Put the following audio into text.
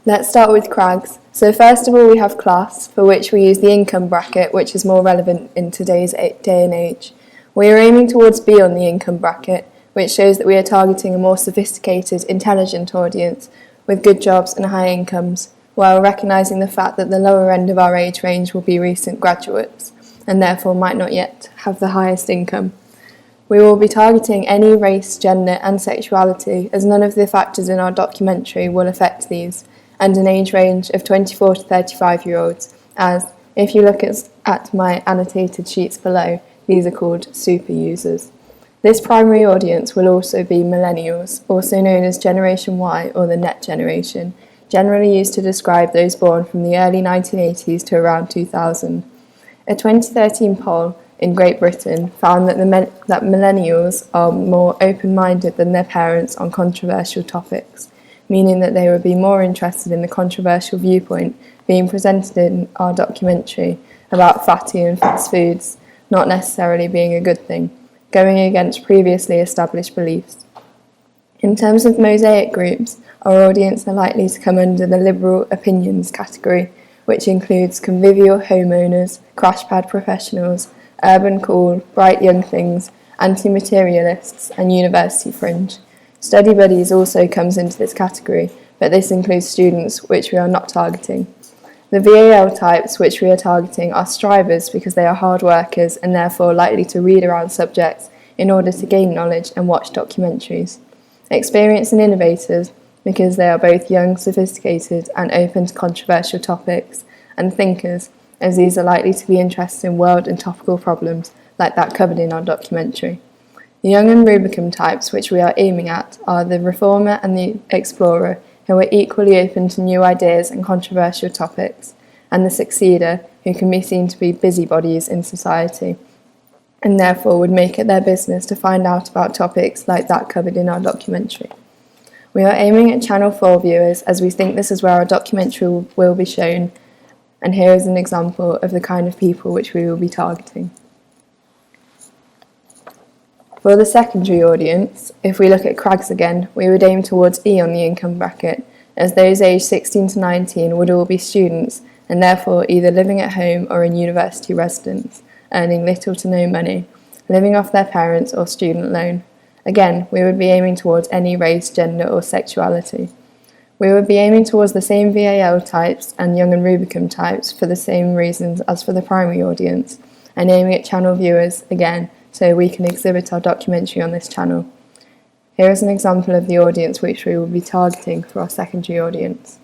Let's start with crags. So first of all we have class, for which we use the income bracket, which is more relevant in today's day and age. We are aiming towards B on the income bracket, which shows that we are targeting a more sophisticated, intelligent audience with good jobs and high incomes, while recognising the fact that the lower end of our age range will be recent graduates, and therefore might not yet have the highest income. We will be targeting any race, gender and sexuality, as none of the factors in our documentary will affect these, and an age range of 24 to 35-year-olds, as, if you look at my annotated sheets below, these are called super users. This primary audience will also be millennials, also known as Generation Y or the Net Generation, generally used to describe those born from the early 1980s to around 2000. A 2013 poll in Great Britain found that that millennials are more open-minded than their parents on controversial topics, meaning that they would be more interested in the controversial viewpoint being presented in our documentary about fatty and fast foods not necessarily being a good thing, going against previously established beliefs. In terms of mosaic groups, our audience are likely to come under the liberal opinions category, which includes convivial homeowners, crash pad professionals, urban cool, bright young things, anti-materialists and university fringe. Study buddies also comes into this category, but this includes students which we are not targeting. The VAL types which we are targeting are strivers because they are hard workers and therefore likely to read around subjects in order to gain knowledge and watch documentaries. Experienced and innovators because they are both young, sophisticated and open to controversial topics, and thinkers as these are likely to be interested in world and topical problems like that covered in our documentary. The young and Rubicon types which we are aiming at are the reformer and the explorer, who are equally open to new ideas and controversial topics, and the succeeder, who can be seen to be busybodies in society, and therefore would make it their business to find out about topics like that covered in our documentary. We are aiming at Channel 4 viewers, as we think this is where our documentary will be shown, and here is an example of the kind of people which we will be targeting. For the secondary audience, if we look at crags again, we would aim towards E on the income bracket, as those aged 16 to 19 would all be students and therefore either living at home or in university residence, earning little to no money, living off their parents or student loan. Again, we would be aiming towards any race, gender or sexuality. We would be aiming towards the same VAL types and Young and Rubicon types for the same reasons as for the primary audience, and aiming at channel viewers again, so we can exhibit our documentary on this channel. Here is an example of the audience which we will be targeting for our secondary audience.